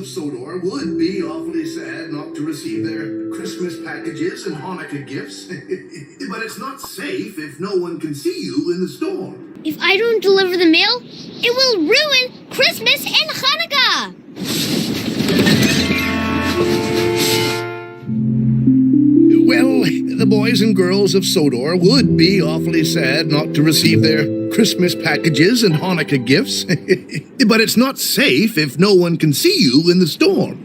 of Sodor would be awfully sad not to receive their Christmas packages and Hanukkah gifts. But it's not safe if no one can see you in the store. If I don't deliver the mail, it will ruin Christmas and Hanukkah! Well, the boys and girls of Sodor would be awfully sad not to receive their Christmas packages and Hanukkah gifts. But it's not safe if no one can see you in the storm.